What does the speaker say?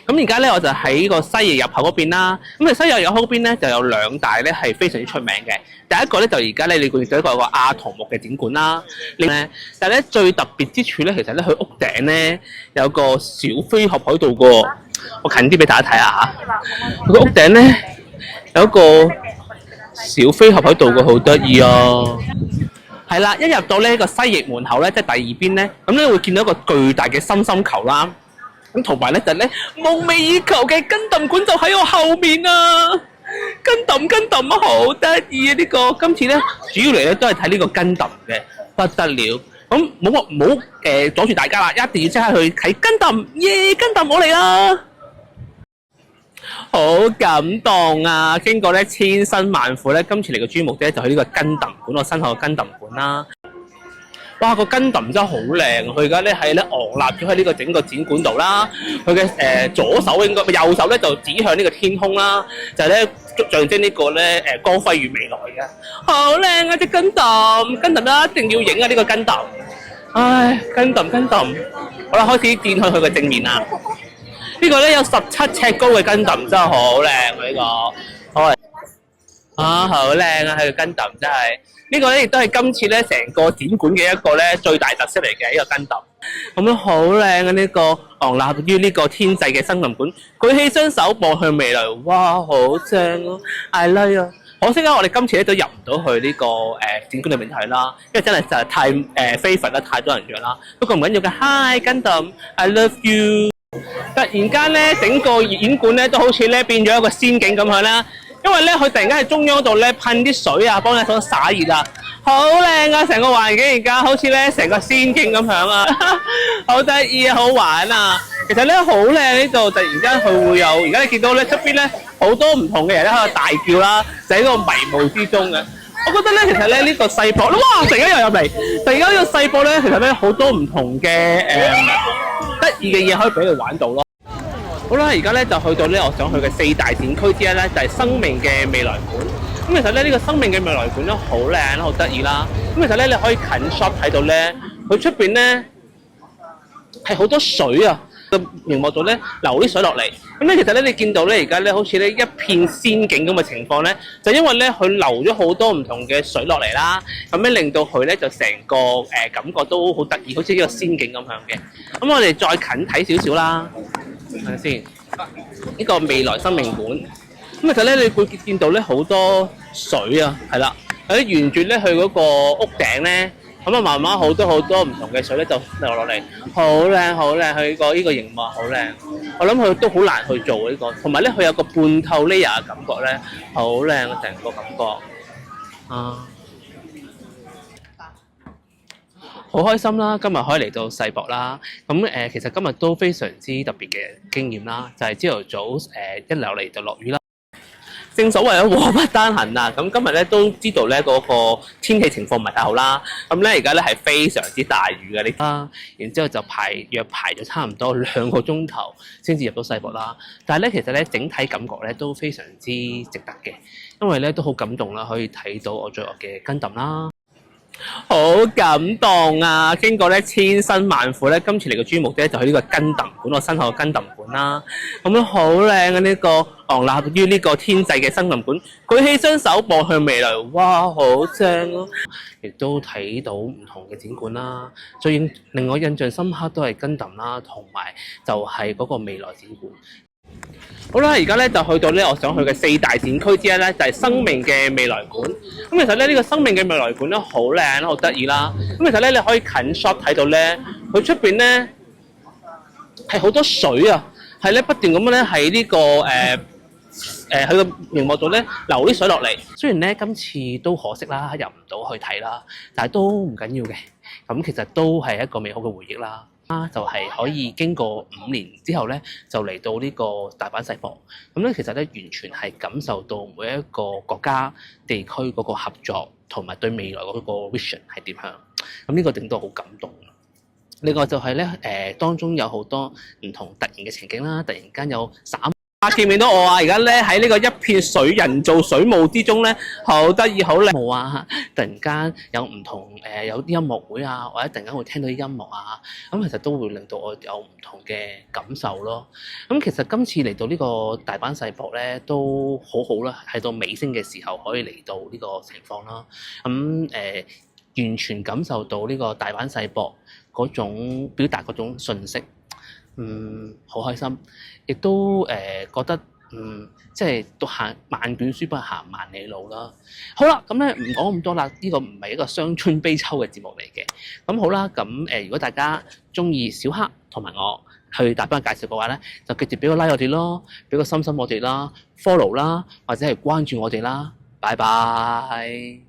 咁而家咧我就喺個西翼入口嗰邊啦。咁啊西翼入口嗰邊咧就有兩大咧係非常之出名嘅。第一個咧就而家咧你見到一個阿童木嘅展館啦。咧，但係咧最特別之處咧，其實咧佢屋頂咧有個小飛俠喺度㗎。我近啲俾大家睇下嚇。佢個屋頂咧有一個小飛俠喺度㗎，好得意啊！係啦，一入到呢個西翼門口咧，即係第二邊咧，咁咧會見到一個巨大嘅心心球啦。咁同埋咧就咧夢寐以求嘅根揼館就喺我後面啊！根揼啊，好得意啊！呢個今次咧主要嚟咧都係睇呢個根揼嘅，不得了。咁唔好阻住大家啦，一定要即刻去睇根揼，耶！根揼我嚟啦！好感動啊！經過咧千辛萬苦咧，今次嚟嘅主要目的就去呢個根揼館，我身後嘅根揼館啦。哇！個根揼真係好靚，佢而家咧係咧昂立咗喺呢個整個展館度啦。佢嘅左手應該右手咧就指向呢個天空啦，就係咧象徵呢個咧光輝與未來嘅。好靚啊！隻根揼啦，一定要影啊！呢個根揼，唉，根揼，好啦，開始展開佢嘅正面啦。呢個咧有17尺高嘅根揼，真係好靚啊！呢個好好靚啊！佢嘅根揼真係。呢個咧亦都係今次咧成個展館嘅一個咧最大特色嚟嘅呢個根揼，咁樣好靚啊！呢個昂立於呢個天際嘅森林館，舉起雙手望向未來，哇，好正咯 ！I like 啊！可惜啊，我哋今次咧都入唔到去呢個展館裏面睇啦，因為真係實在太非佛啦，太多人約啦。不過唔緊要嘅 ，Hi 根揼 ，I love you！ 突然間咧，整個展館咧都好似咧變咗一個仙境咁樣啦。因為咧，佢突然間喺中央度咧噴啲水啊，幫你手灑熱啊，好靚啊！成個環境而家好似咧成個仙境咁樣啊，好得意啊，好玩啊！其實咧好靚呢度，突然間佢會有，而家你見到咧側邊咧好多唔同嘅人咧喺度大叫啦，就喺個迷霧之中嘅。我覺得咧，其實咧呢個世博，哇！突然間又入嚟，突然間呢個世博咧，其實咧好多唔同嘅得意嘅嘢可以俾你玩到咯。好啦，而家咧就去到咧我想去嘅4大展區之一咧，就係生命嘅未來館。咁其實咧呢個生命嘅未來館咧好靚啦，好得意啦。咁其實咧你可以近 shot 睇到咧，佢出邊咧係好多水啊，個熒幕度咧流啲水落嚟。咁咧其實咧你見到咧而家咧好似咧一片仙境咁嘅情況咧，就因為咧佢流咗好多唔同嘅水落嚟啦，咁樣令到佢咧就成個感覺都好得意，好似呢個仙境咁樣嘅。咁我哋再近睇少少啦。睇下先，呢個未來生命館，咁其實咧你會見到咧好多水啊，係啦，喺沿住咧佢嗰個屋頂咧，咁啊慢慢好多唔同嘅水咧就流落嚟，好靚，佢呢個熒幕好靚，我諗佢都好難去做呢個，同埋咧佢有個半透 layer 嘅感覺咧，好靚啊成個感覺，啊！好開心啦！今日可以嚟到世博啦。咁其實今日都非常之特別嘅經驗啦，就係朝頭早一落嚟就落雨啦。正所謂禍不單行啊！咁今日咧都知道咧嗰個天氣情況唔係太好啦。咁咧而家咧係非常之大雨嘅呢。然之後就約排咗差唔多2個鐘頭先至入到世博啦。但係咧其實咧整體感覺咧都非常之值得嘅，因為咧都好感動啦，可以睇到我最愛嘅根揼啦。好感動啊！經過咧千辛萬苦咧，今次嚟嘅主要目的就去呢個根揼館，我身後嘅根揼館啦。咁樣好靚啊！呢個昂立於呢個天際嘅森林館，舉起雙手望向未來，哇，好正咯！亦都睇到唔同嘅展館啦。最令我印象深刻都係根揼啦，同埋就係嗰個未來展館。好啦，而家咧就去到咧我想去嘅4大展區之一咧，就係生命嘅未來館。咁其實咧呢個生命嘅未來館咧好靚啦，好得意啦。咁其實咧你可以近 shot 睇到咧，佢出邊咧係好多水啊，係咧不斷咁樣咧喺呢個佢個熒幕度咧流啲水落嚟。雖然咧今次都可惜啦，入唔到去睇啦，但係都唔緊要嘅。咁其實都係一個美好嘅回憶啦。就係可以經過5年之後咧，就嚟到呢個大阪世博。咁咧其實咧完全係感受到每一個國家地區嗰個合作同埋對未來嗰個 vision 係點樣。咁呢個令到好感動。另外就係咧當中有好多唔同突然嘅情景啦，突然間有見唔見到我啊？而家咧喺呢個一片水人造水霧之中咧，好得意，好靚霧啊！突然間有唔同有啲音樂會啊，或者突然間會聽到啲音樂啊，咁其實都會令到我有唔同嘅感受咯。咁其實今次嚟到呢個大阪世博咧，都好好啦，喺到尾聲嘅時候可以嚟到呢個情況啦。咁完全感受到呢個大阪世博嗰種表達嗰種信息。好開心，亦都覺得即係讀行萬卷書不行萬里路啦。好啦，咁咧唔講咁多啦，呢個唔係一個傷春悲秋嘅節目嚟嘅。咁好啦，咁如果大家中意小黑同埋我去大阪介紹嘅話咧，就記住俾個 like 我哋咯，俾個心心我哋啦，follow 啦，或者係關注我哋啦。拜拜。